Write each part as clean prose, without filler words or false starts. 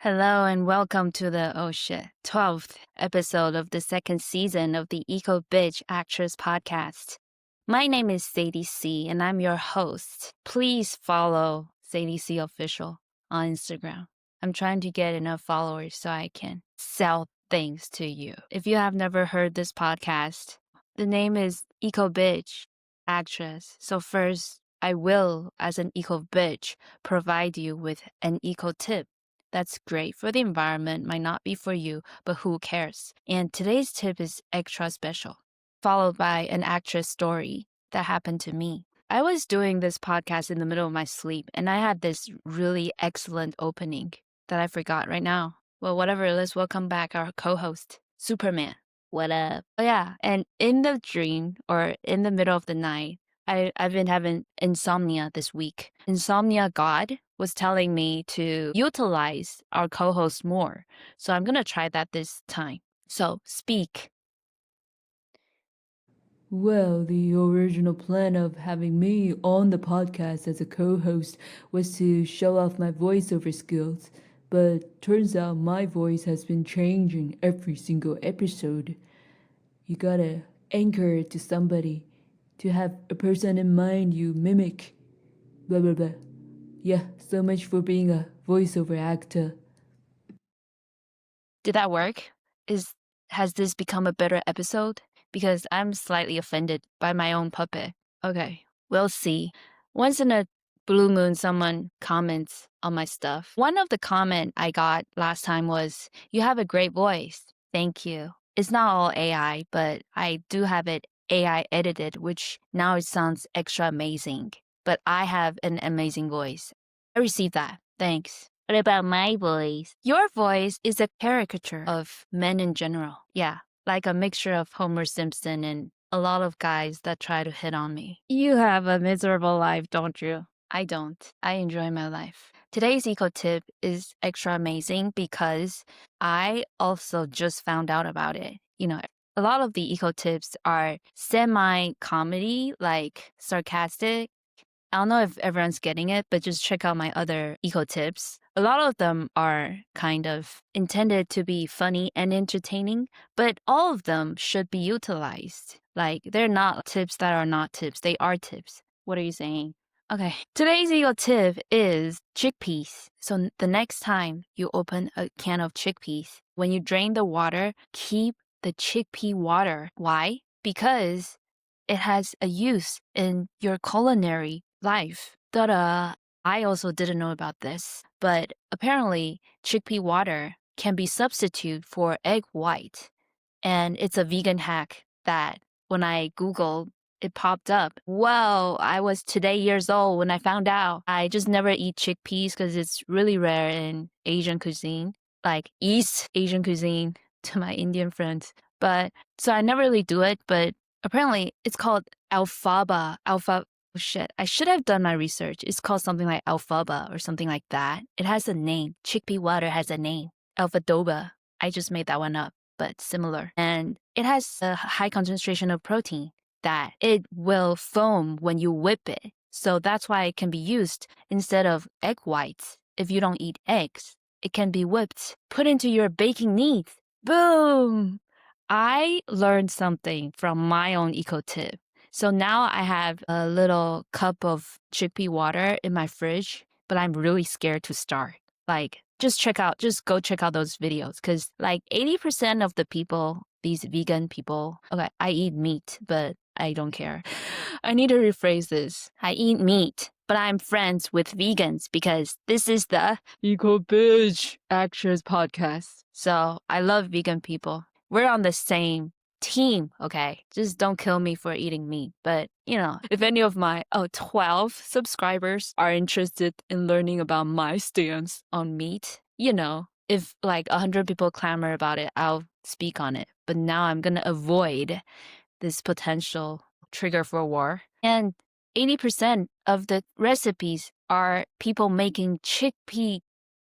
Hello and welcome to the 12th episode of the second season of the Eco Bitch Actress podcast. My name is Sadie C and I'm your host. Please follow Sadie C Official on Instagram. I'm trying to get enough followers so I can sell things to you. If you have never heard this podcast, the name is Eco Bitch Actress. So first, I will, as an eco bitch, provide you with an eco tip. That's great for the environment, might not be for you, but who cares? And today's tip is extra special, followed by an actress story that happened to me. I was doing this podcast in the middle of my sleep, and I had this really excellent opening that I forgot right now. Well, whatever, let's welcome back our co-host, Superman. What up? Oh, yeah, and in the dream or in the middle of the night, I've been having insomnia this week. Insomnia God was telling me to utilize our co-host more. So I'm going to try that this time. So speak. Well, the original plan of having me on the podcast as a co-host was to show off my voiceover skills, but turns out my voice has been changing every single episode. You gotta anchor it to somebody, to have a person in mind you mimic. Blah blah blah. Yeah, so much for being a voiceover actor. Did that work? Has this become a better episode? Because I'm slightly offended by my own puppet. Okay, we'll see. Once in a blue moon, someone comments on my stuff. One of the comment I got last time was, "You have a great voice." Thank you. It's not all AI, but I do have it AI edited, which now it sounds extra amazing. But I have an amazing voice. I received that. Thanks. What about my voice? Your voice is a caricature of men in general. Yeah, like a mixture of Homer Simpson and a lot of guys that try to hit on me. You have a miserable life, don't you? I don't. I enjoy my life. Today's eco tip is extra amazing because I also just found out about it. A lot of the eco tips are semi-comedy, like sarcastic. I don't know if everyone's getting it, but just check out my other eco tips. A lot of them are kind of intended to be funny and entertaining, but all of them should be utilized. Like, they're not tips that are not tips. They are tips. What are you saying? Okay. Today's eco tip is chickpeas. So the next time you open a can of chickpeas, when you drain the water, keep the chickpea water. Why? Because it has a use in your culinary life. Ta-da! I also didn't know about this, but apparently chickpea water can be substitute for egg white. And it's a vegan hack that when I Googled, it popped up. Whoa, I was today years old when I found out. I just never eat chickpeas because it's really rare in Asian cuisine, like East Asian cuisine to my Indian friends. So I never really do it, but apparently it's called alfalfa. Oh shit, I should have done my research. It's called something like alfalfa or something like that. It has a name. Chickpea water has a name. Alfadoba. I just made that one up, but similar. And it has a high concentration of protein that it will foam when you whip it. So that's why it can be used instead of egg whites. If you don't eat eggs, it can be whipped, put into your baking needs. Boom! I learned something from my own eco tip. So now I have a little cup of chickpea water in my fridge, but I'm really scared to start. Like, just go check out those videos because like 80% of the people, these vegan people, okay, I eat meat, but I don't care. I need to rephrase this. I eat meat, but I'm friends with vegans because this is the Eco Bitch Actress podcast. So I love vegan people. We're on the same team, okay? Just don't kill me for eating meat. But, if any of my 12 subscribers are interested in learning about my stance on meat, if like 100 people clamor about it, I'll speak on it. But now I'm going to avoid this potential trigger for war. And 80% of the recipes are people making chickpea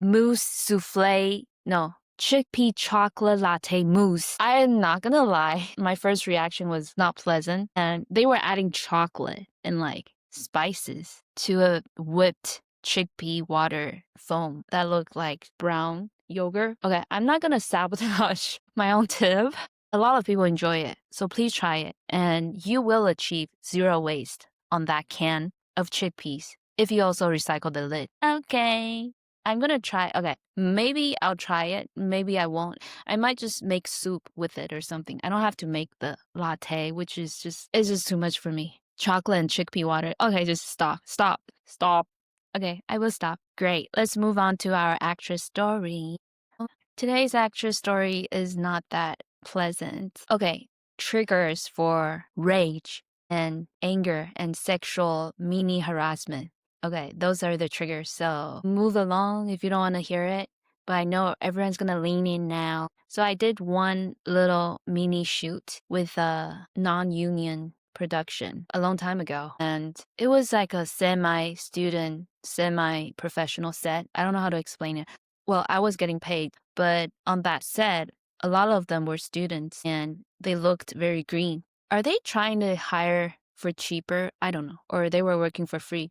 mousse souffle. No, chickpea chocolate latte mousse. I am not gonna lie, my first reaction was not pleasant. And they were adding chocolate and like spices to a whipped chickpea water foam that looked like brown yogurt. Okay, I'm not gonna sabotage my own tip. A lot of people enjoy it, so please try it, and you will achieve zero waste on that can of chickpeas if you also recycle the lid. Okay. I'm gonna try. Okay, maybe I'll try it. Maybe I won't. I might just make soup with it or something. I don't have to make the latte, which is just it's just too much for me. Chocolate and chickpea water. Okay, just stop. Stop. Stop. Okay, I will stop. Great. Let's move on to our actress story. Today's actress story is not that pleasant. Okay, triggers for rage and anger and sexual mini harassment. Okay, those are the triggers. So move along if you don't want to hear it. But I know everyone's gonna lean in now. So I did one little mini shoot with a non-union production a long time ago. And it was like a semi-student, semi-professional set. I don't know how to explain it. Well, I was getting paid, but on that set, a lot of them were students and they looked very green. Are they trying to hire for cheaper? I don't know. Or they were working for free.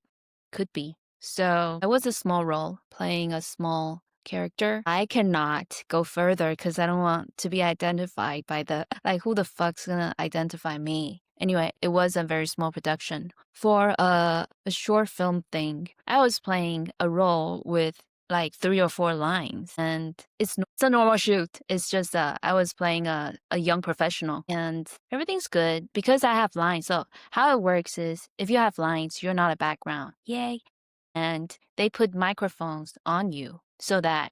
Could be. So I was a small role playing a small character. I cannot go further because I don't want to be identified by the, like, who the fuck's gonna identify me? Anyway, it was a very small production. For a short film thing, I was playing a role with like 3 or 4 lines, and it's a normal shoot. It's just I was playing a young professional, and everything's good because I have lines. So how it works is if you have lines, you're not a background. Yay. And they put microphones on you so that,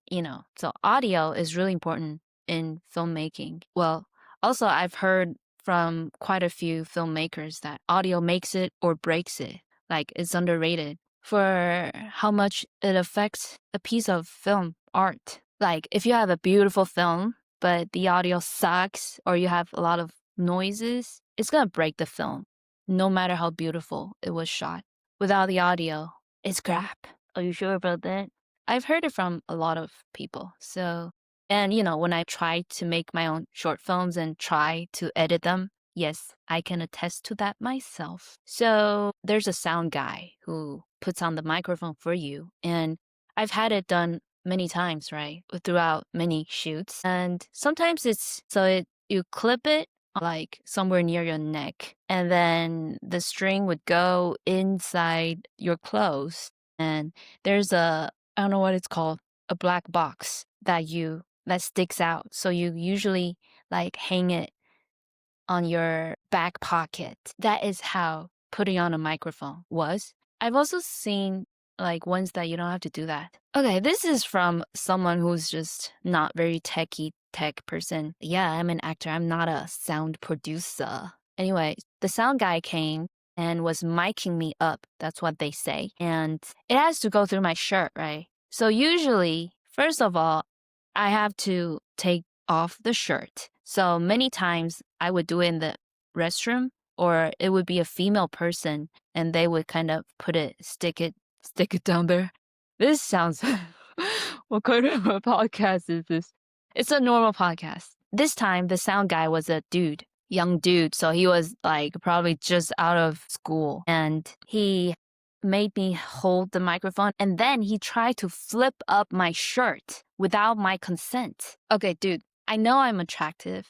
so audio is really important in filmmaking. Well, also I've heard from quite a few filmmakers that audio makes it or breaks it. Like it's underrated for how much it affects a piece of film art. Like if you have a beautiful film, but the audio sucks or you have a lot of noises, it's gonna break the film, no matter how beautiful it was shot. Without the audio, it's crap. Are you sure about that? I've heard it from a lot of people. So, and when I try to make my own short films and try to edit them, yes, I can attest to that myself. So, there's a sound guy who puts on the microphone for you. And I've had it done many times, right? Throughout many shoots. And sometimes you clip it like somewhere near your neck, and then the string would go inside your clothes, and there's I don't know what it's called, a black box that sticks out, so you usually like hang it on your back pocket. That is how putting on a microphone was. I've also seen like ones that you don't have to do that. Okay, this is from someone who's just not very tech person. Yeah, I'm an actor. I'm not a sound producer. Anyway, the sound guy came and was miking me up. That's what they say. And it has to go through my shirt, right? So usually, first of all, I have to take off the shirt. So many times I would do it in the restroom, or it would be a female person and they would kind of stick it down there. This sounds what kind of a podcast is this? It's a normal podcast. This time the sound guy was a dude, young dude, so he was like probably just out of school, and he made me hold the microphone, and then he tried to flip up my shirt without my consent. Okay, dude, I know I'm attractive,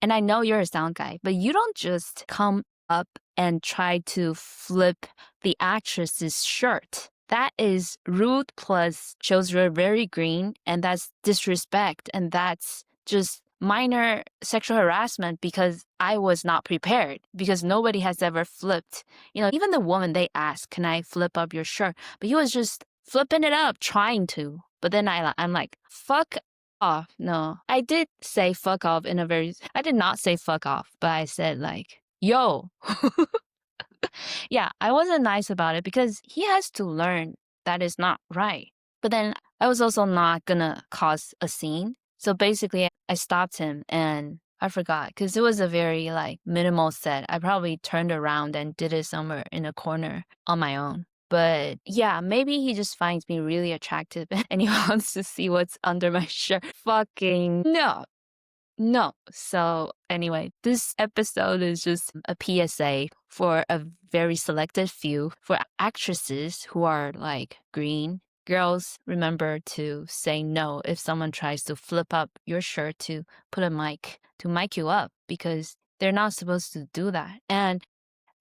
and I know you're a sound guy, but you don't just come up and try to flip the actress's shirt. That is rude, plus shows you're very green, and that's disrespect, and that's just minor sexual harassment because I was not prepared, because nobody has ever flipped. Even the woman, they asked, can I flip up your shirt? But he was just flipping it up, trying to. But then I'm like, fuck off. No, I did say fuck off I did not say fuck off, but I said like, yo. Yeah, I wasn't nice about it because he has to learn that is not right. But then I was also not gonna cause a scene. So basically, I stopped him and I forgot because it was a very like minimal set. I probably turned around and did it somewhere in a corner on my own. But yeah, maybe he just finds me really attractive and he wants to see what's under my shirt. Fucking no. No. So anyway, this episode is just a PSA for a very selected few. For actresses who are like green, girls remember to say no if someone tries to flip up your shirt to put a mic to mic you up because they're not supposed to do that. And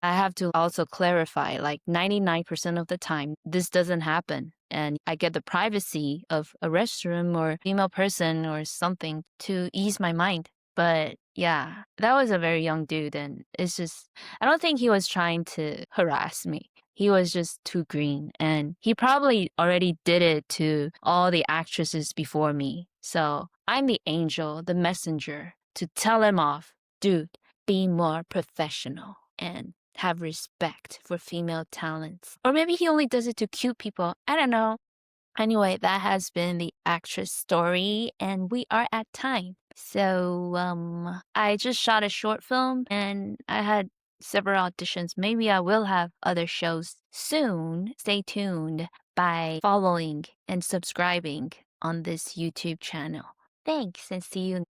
I have to also clarify like 99% of the time, this doesn't happen. And I get the privacy of a restroom or female person or something to ease my mind. But yeah, that was a very young dude. And it's just, I don't think he was trying to harass me. He was just too green. And he probably already did it to all the actresses before me. So I'm the angel, the messenger to tell him off. Dude, be more professional and have respect for female talents. Or maybe he only does it to cute people. I don't know. Anyway, that has been the actress story, and we are at time. So, I just shot a short film and I had several auditions. Maybe I will have other shows soon. Stay tuned by following and subscribing on this YouTube channel. Thanks and see you